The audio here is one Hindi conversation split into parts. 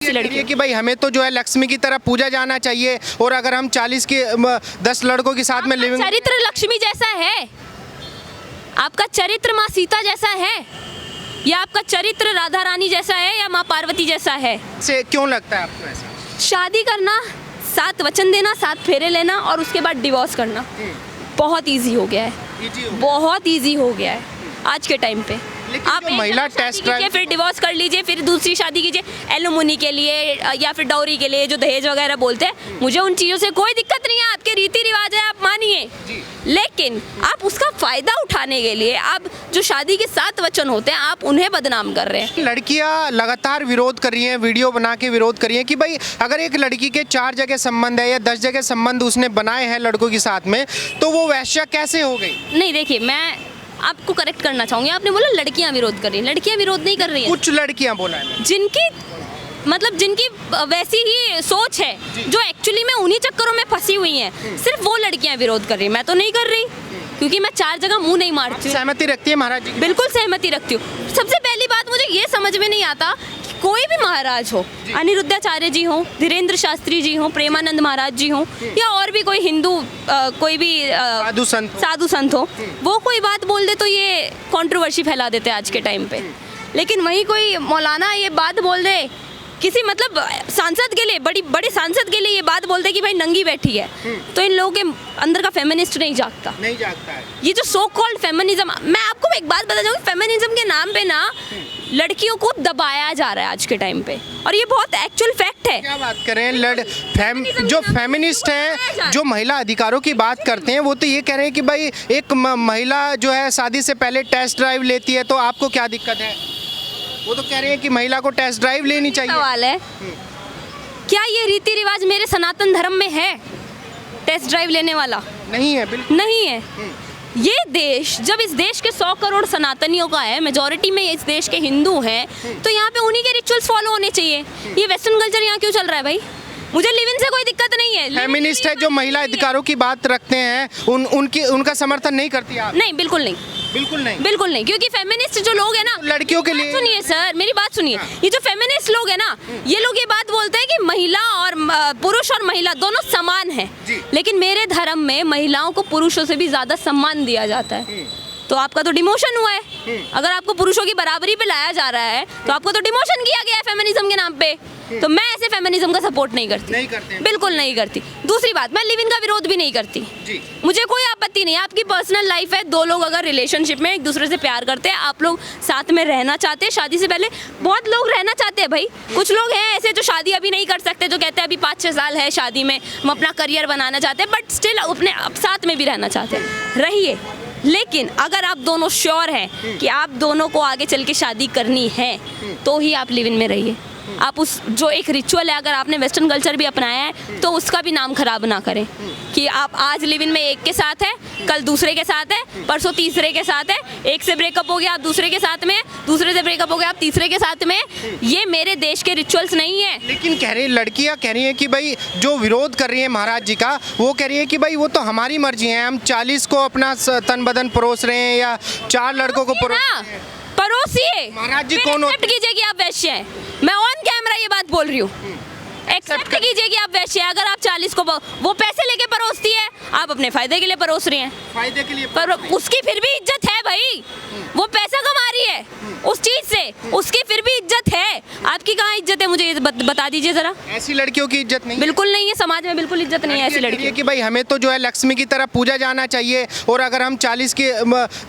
लड़की कि भाई हमें तो जो है लक्ष्मी की तरह पूजा जाना चाहिए और अगर हम 40 के 10 लड़कों के साथ में लिविंग चरित्र लक्ष्मी जैसा है, आपका चरित्र माँ सीता जैसा है, या आपका चरित्र राधा रानी जैसा है, या माँ पार्वती जैसा है। से क्यों लगता है आपको ऐसा? शादी करना, 7 वचन देना, 7 फेरे लेना और उसके बाद डिवोर्स करना बहुत इजी हो गया है, बहुत इजी हो गया है आज के टाइम पे। आप एक महिला शादी टेस्ट कीजिए, फिर डिवोर्स कर लीजिए, फिर दूसरी शादी कीजिए एलुमनी के लिए या फिर डाउरी के लिए, जो दहेज वगैरह बोलते हैं। मुझे उन चीज़ों से कोई दिक्कत नहीं है, आपके रीति रिवाज है, आप मानिए, लेकिन आप उसका फायदा उठाने के लिए आप जो शादी के 7 वचन होते हैं आप उन्हें बदनाम कर रहे हैं। लड़कियां लगातार विरोध कर रही हैं, वीडियो बना के विरोध कर रही हैं कि भाई अगर एक लड़की के 4 जगह संबंध है या 10 जगह संबंध उसने बनाए हैं लड़कों के साथ में, तो वो वैश्या कैसे हो गई? नहीं, देखिए, मैं आपको करेक्ट करना चाहूँगी। आपने बोला लड़कियां विरोध कर रही हैं, लड़कियां विरोध नहीं कर रही हैं। कुछ लड़कियां बोला है जिनकी वैसी ही सोच है, जो एक्चुअली में उन्हीं चक्करों में फंसी हुई हैं, सिर्फ वो लड़कियां विरोध कर रही हैं। मैं तो नहीं कर रही, क्योंकि मैं 4 जगह मुंह नहीं मारती हूँ। सहमति रखती है महाराज जी? बिल्कुल सहमति रखती हूँ। सबसे पहली बात, मुझे ये समझ में नहीं आता कि कोई भी महाराज हो, अनिरुद्धाचार्य जी हो, धीरेन्द्र शास्त्री जी हो, प्रेमानंद महाराज जी हो, या और भी कोई हिंदू कोई भी साधु संत हो, वो कोई बात बोल दे तो ये कंट्रोवर्सी फैला देते हैं आज के टाइम पे। लेकिन वहीं कोई मौलाना ये बात बोल दे, किसी मतलब सांसद के लिए, बड़ी सांसद के लिए ये बात बोलते कि भाई नंगी बैठी है, तो इन लोगों के अंदर का फेमिनिस्ट नहीं जागता है। ये जो सो कॉल्ड फेमिनिज्म, मैं आपको एक बात बता दूंगी, फेमिनिज्म के नाम पे ना लड़कियों को दबाया जा रहा है आज के टाइम पे, और ये बहुत एक्चुअल फैक्ट है। क्या बात करें, जो फेमिनिस्ट हैं, जो महिला अधिकारों की बात करते हैं, वो तो ये कह रहे हैं कि भाई एक महिला जो है शादी से पहले टेस्ट ड्राइव लेती है, तो आपको क्या दिक्कत है? वो तो कह रहे हैं कि महिला को टेस्ट ड्राइव लेनी चाहिए। सवाल है, क्या ये रीति रिवाज मेरे सनातन धर्म में है? टेस्ट ड्राइव लेने वाला नहीं है, बिल्कुल नहीं है। ये देश, जब इस देश के 100 करोड़ सनातनियों का है, मेजॉरिटी में इस देश के हिंदू हैं, तो यहाँ पे उन्हीं के रिचुअल्स फॉलो होने चाहिए। ये वेस्टर्न कल्चर यहाँ क्यों चल रहा है भाई? मुझे लिव इन से कोई दिक्कत नहीं है। फेमिनिस्ट है जो महिला अधिकारों की बात रखते हैं, उनका समर्थन नहीं करती आप? नहीं, बिल्कुल नहीं, बिल्कुल नहीं, क्योंकि फेमिनिस्ट जो लोग हैं ना, लड़कियों के लिए, सुनिए सर, मेरी बात सुनिए, ये जो फेमिनिस्ट लोग हैं ना, ये लोग ये बात बोलते हैं कि महिला और पुरुष और महिला दोनों समान हैं, लेकिन मेरे धर्म में महिलाओं को पुरुषों से भी ज्यादा सम्मान दिया जाता है। तो आपका तो डिमोशन हुआ है। अगर आपको पुरुषों की बराबरी पे लाया जा रहा है, तो आपको तो डिमोशन किया गया है फेमिनिज्म के नाम पे। तो मैं ऐसे फेमिनिज्म का सपोर्ट नहीं करती, बिल्कुल नहीं करती। दूसरी बात, मैं लिव इन का विरोध भी नहीं करती, मुझे कोई आपत्ति नहीं है। आपकी पर्सनल लाइफ है, 2 लोग अगर रिलेशनशिप में एक दूसरे से प्यार करते हैं, आप लोग साथ में रहना चाहते हैं, शादी से पहले बहुत लोग रहना चाहते हैं भाई। कुछ लोग हैं ऐसे जो शादी अभी नहीं कर सकते, जो कहते हैं अभी 5-6 साल है शादी में, हम अपना करियर बनाना चाहते हैं, बट स्टिल अपने साथ में भी रहना चाहते हैं, रहिए। लेकिन अगर आप दोनों श्योर हैं कि आप दोनों को आगे चल के शादी करनी है, तो ही आप लिव इन में रहिए। आप उस जो एक रिचुअल है, अगर आपने वेस्टर्न कल्चर भी अपनाया है, तो उसका भी नाम खराब ना करें कि आप आज लिव इन में एक के साथ है, कल दूसरे के साथ है, परसों तीसरे के साथ है, एक से ब्रेकअप हो गया आप दूसरे के साथ में, दूसरे से ब्रेकअप हो गया आप तीसरे के साथ में। ये मेरे देश के रिचुअल्स नहीं है। लेकिन लड़कियां कह रही हैं कि भाई जो विरोध कर रही है महाराज जी का, वो कह रही है कि भाई वो तो हमारी मर्जी है, हम 40 को अपना तन बदन परोस रहे हैं या 4 लड़कों को परोसिए। महाराज जी कौन एक्सेप्ट कीजिए कि आप वैश्य हैं, मैं ऑन कैमरा ये बात बोल रही हूँ। एक्सेप्ट कीजिए कि आप वैश्य हैं। अगर आप 40 को, वो पैसे लेके परोसती है, आप अपने फायदे के लिए परोस रही हैं, फायदे के लिए, पर उसकी फिर भी इज्जत है भाई, वो पैसा कमा रही है उस चीज से, उसकी फिर भी इज्जत है। आपकी कहाँ इज्जत है, मुझे ये बता दीजिए जरा। ऐसी लड़कियों की इज्जत नहीं, बिल्कुल नहीं है, समाज में बिल्कुल इज्जत नहीं है ऐसी लड़की कि भाई हमें तो जो है लक्ष्मी की तरह पूजा जाना चाहिए और अगर हम 40 के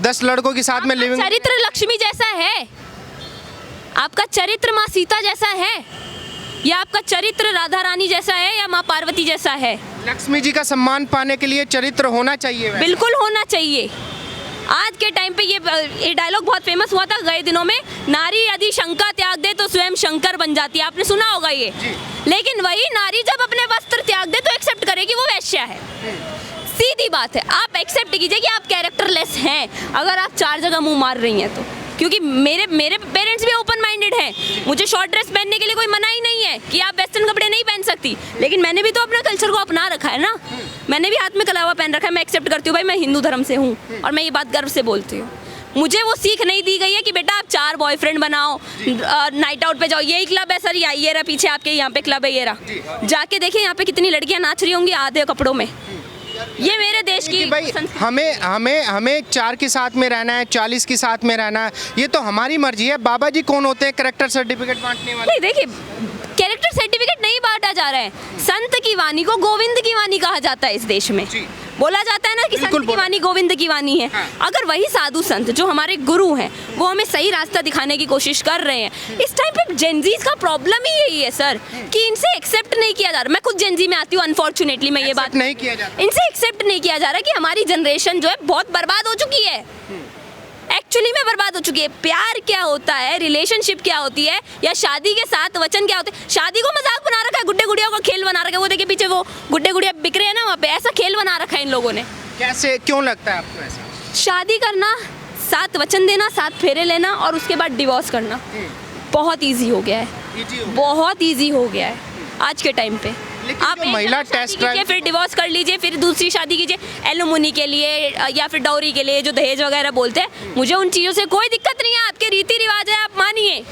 10 लड़कों के साथ में लिविंग। चरित्र लक्ष्मी जैसा है, आपका चरित्र माँ सीता जैसा है, या आपका चरित्र राधा रानी जैसा है, या माँ पार्वती जैसा है। लक्ष्मी जी का सम्मान पाने के लिए चरित्र होना चाहिए, बिल्कुल होना चाहिए। आज के टाइम पे ये डायलॉग बहुत फेमस हुआ था गए दिनों में, नारी यदि शंका त्याग दे तो स्वयं शंकर बन जाती है, आपने सुना होगा ये। लेकिन वही नारी जब अपने वस्त्र त्याग दे तो एक्सेप्ट करे कि वो वैश्या है। सीधी बात है, आप एक्सेप्ट कीजिए कि आप कैरेक्टरलेस हैं अगर आप 4 जगह मुंह मार रही हैं तो। क्योंकि मेरे पेरेंट्स भी ओपन माइंडेड हैं, मुझे शॉर्ट ड्रेस पहनने के लिए कोई मना ही नहीं है कि आप वेस्टर्न कपड़े नहीं पहन सकती, लेकिन मैंने भी तो अपने कल्चर को अपना रखा है ना, मैंने भी हाथ में कलावा पहन रखा है, मैं एक्सेप्ट करती हूँ भाई मैं हिंदू धर्म से हूँ और मैं ये बात गर्व से बोलती हूँ। मुझे वो सीख नहीं दी गई है कि बेटा आप 4 बॉयफ्रेंड बनाओ, नाइट आउट पे जाओ। यही क्लब है सर, ये रहा पीछे आपके, यहाँ पे क्लब है, ये रहा। जाके देखिए यहाँ पे कितनी लड़कियां नाच रही होंगी आधे कपड़ों में। ये मेरे देश की भाई हमें 4 के साथ में रहना है, 40 के साथ में रहना है, ये तो हमारी मर्जी है। बाबा जी कौन होते हैं कैरेक्टर सर्टिफिकेट बांटने वाले? नहीं, देखिए कैरेक्टर सर्टिफिकेट नहीं बांटा जा रहा है। संत की वाणी को गोविंद की वाणी कहा जाता है इस देश में। बोला जाता है ना कि संत की वाणी गोविंद की वाणी है। अगर वही साधु संत जो हमारे गुरु हैं वो हमें सही रास्ता दिखाने की कोशिश कर रहे हैं, इस टाइम पे जेनजीज का प्रॉब्लम ही यही है सर कि इनसे एक्सेप्ट नहीं किया जा रहा। मैं खुद जेनजी में आती हूँ, अनफॉर्चुनेटली मैं ये बात नहीं किया जा रहा, इनसे एक्सेप्ट नहीं किया जा रहा कि हमारी जनरेशन जो है बहुत बर्बाद हो चुकी है, एक्चुअली में बर्बाद हो चुकी है। प्यार क्या होता है, रिलेशनशिप क्या होती है, या शादी के 7 वचन क्या होते हैं। शादी को मजाक बना रखा है, गुड्डे गुड़िया को खेल बना रखा है। वो देखिए पीछे वो गुड्डे गुड़िया बिक रहे हैं ना, वहाँ पे ऐसा खेल बना रखा है इन लोगों ने। कैसे, क्यों लगता है आपको ऐसा? शादी करना, 7 वचन देना, 7 फेरे लेना और उसके बाद डिवोर्स करना बहुत ईजी हो गया है, बहुत ईजी हो गया है आज के टाइम पे। आप महिला टेस्ट ड्राइव, फिर डिवोर्स कर लीजिए, फिर दूसरी शादी कीजिए एलुमनी के लिए या फिर डाउरी के लिए, जो दहेज वगैरह बोलते हैं। मुझे उन चीज़ों से कोई दिक्कत नहीं है, आपके रीति रिवाज है, आप मानिए,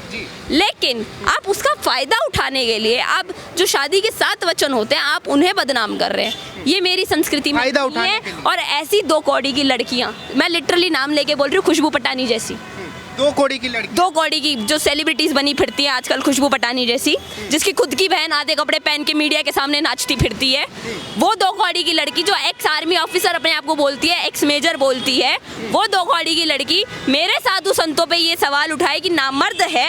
लेकिन आप उसका फायदा उठाने के लिए आप जो शादी के 7 वचन होते हैं आप उन्हें बदनाम कर रहे हैं। ये मेरी संस्कृति में नहीं है। और ऐसी 2 कौड़ी की लड़कियां, मैं लिटरली नाम लेके बोल रही हूँ, खुशबू पटानी जैसी 2 कौड़ी की लड़की, 2 कौड़ी की जो सेलिब्रिटीज बनी फिरती है आजकल, खुशबू पटानी जैसी, जिसकी खुद की बहन आधे कपड़े पहन के मीडिया के सामने नाचती फिरती है, वो 2 कौड़ी की लड़की जो एक्स आर्मी ऑफिसर अपने आप को बोलती है, एक्स मेजर बोलती है, वो 2 कौड़ी की लड़की मेरे साधु संतों पे ये सवाल उठाए कि नामर्द है।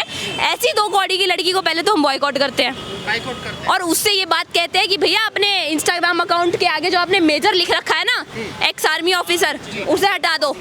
ऐसी 2 कौड़ी की लड़की को पहले तो हम बॉयकॉट करते हैं और उससे ये बात कहते हैं कि भैया अपने इंस्टाग्राम अकाउंट के आगे जो आपने मेजर लिख रखा है ना, एक्स आर्मी ऑफिसर, उसे हटा दो,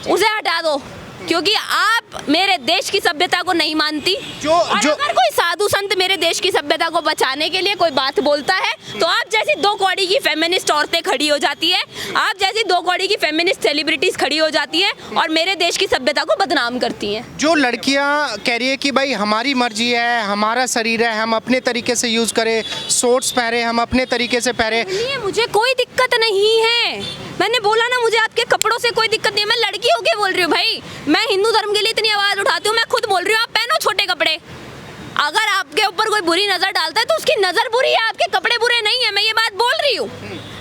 उसे हटा दो, क्योंकि आप मेरे देश की सभ्यता को नहीं मानती। अगर कोई साधु संत मेरे देश की सभ्यता को बचाने के लिए कोई बात बोलता है तो आप जैसी 2 कौड़ी की फेमिनिस्ट औरतें खड़ी हो जाती है, आप जैसी 2 कौड़ी की फेमिनिस्ट सेलिब्रिटीज खड़ी हो जाती है और मेरे देश की सभ्यता को बदनाम करती हैं। जो लड़कियां कह रही है कि भाई हमारी मर्जी है, हमारा शरीर है, हम अपने तरीके से यूज करें, शॉर्ट्स पहने, हम अपने तरीके से पहने, मुझे कोई दिक्कत नहीं है। मैंने बोला ना, मुझे आपके कपड़ों से कोई दिक्कत नहीं है। मैं लड़की होके बोल रही हूँ भाई, मैं हिंदू धर्म के लिए इतनी आवाज उठाती हूँ, मैं खुद बोल रही हूँ आप पहनो छोटे कपड़े। अगर आपके ऊपर कोई बुरी नजर डालता है तो उसकी नजर बुरी है, आपके कपड़े बुरे नहीं है, मैं ये बात बोल रही हूँ।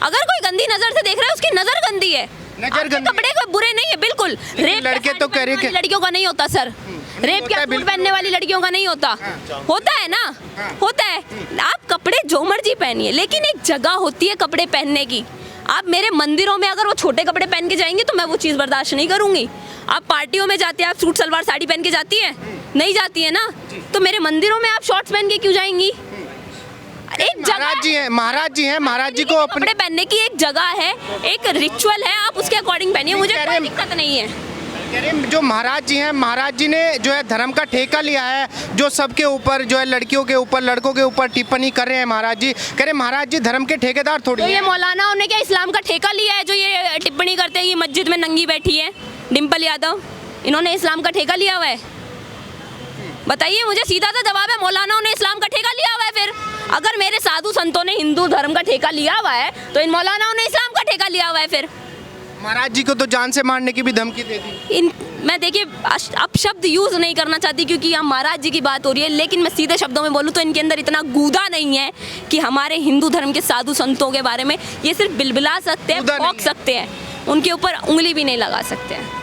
अगर कोई गंदी नजर से देख रहा है उसकी नजर गंदी है, कपड़े कोई बुरे नहीं है। बिल्कुल, रेप लड़के तो कह रहे हैं लड़कियों का नहीं होता सर, रेप क्या सूट पहनने वाली लड़कियों का नहीं होता, होता है ना, होता है। आप कपड़े जो मर्जी पहनिए, लेकिन एक जगह होती है कपड़े पहनने की। आप मेरे मंदिरों में अगर वो छोटे कपड़े पहन के जाएंगे तो मैं वो चीज़ बर्दाश्त नहीं करूंगी। आप पार्टियों में जाती हैं, आप सूट सलवार साड़ी पहन के जाती है, नहीं जाती है ना, तो मेरे मंदिरों में आप शॉर्ट्स पहन के क्यों जाएंगी? एक महाराज जी हैं, महाराज जी हैं, महाराज जी को कपड़े पहनने की एक जगह है, एक रिचुअल है, आप उसके अकॉर्डिंग पहनिए, मुझे कोई दिक्कत नहीं है। जो महाराज जी हैं, महाराज जी ने जो है धर्म का ठेका लिया है, जो सबके ऊपर जो है लड़कियों के ऊपर, लड़कों के ऊपर टिप्पणी कर रहे हैं। महाराज जी कह रहे महाराज जी धर्म के ठेकेदार थोड़ी तो ये मौलाना ने क्या इस्लाम का ठेका लिया है जो ये टिप्पणी करते हैं कि मस्जिद में नंगी बैठी है डिम्पल यादव, इन्होंने इस्लाम का ठेका लिया हुआ है? बताइए मुझे, सीधा सा जवाब है, मौलाना ने इस्लाम का ठेका लिया हुआ है। फिर अगर मेरे साधु संतों ने हिंदू धर्म का ठेका लिया हुआ है तो इन मौलानाओं ने इस्लाम का ठेका लिया हुआ है। फिर महाराज जी को तो जान से मारने की भी धमकी दे दी। मैं देखिए अब शब्द यूज़ नहीं करना चाहती क्योंकि यहाँ महाराज जी की बात हो रही है, लेकिन मैं सीधे शब्दों में बोलूँ तो इनके अंदर इतना गूदा नहीं है कि हमारे हिंदू धर्म के साधु संतों के बारे में ये सिर्फ बिलबिला सकते हैं, भौंक सकते हैं, उनके ऊपर उंगली भी नहीं लगा सकते हैं।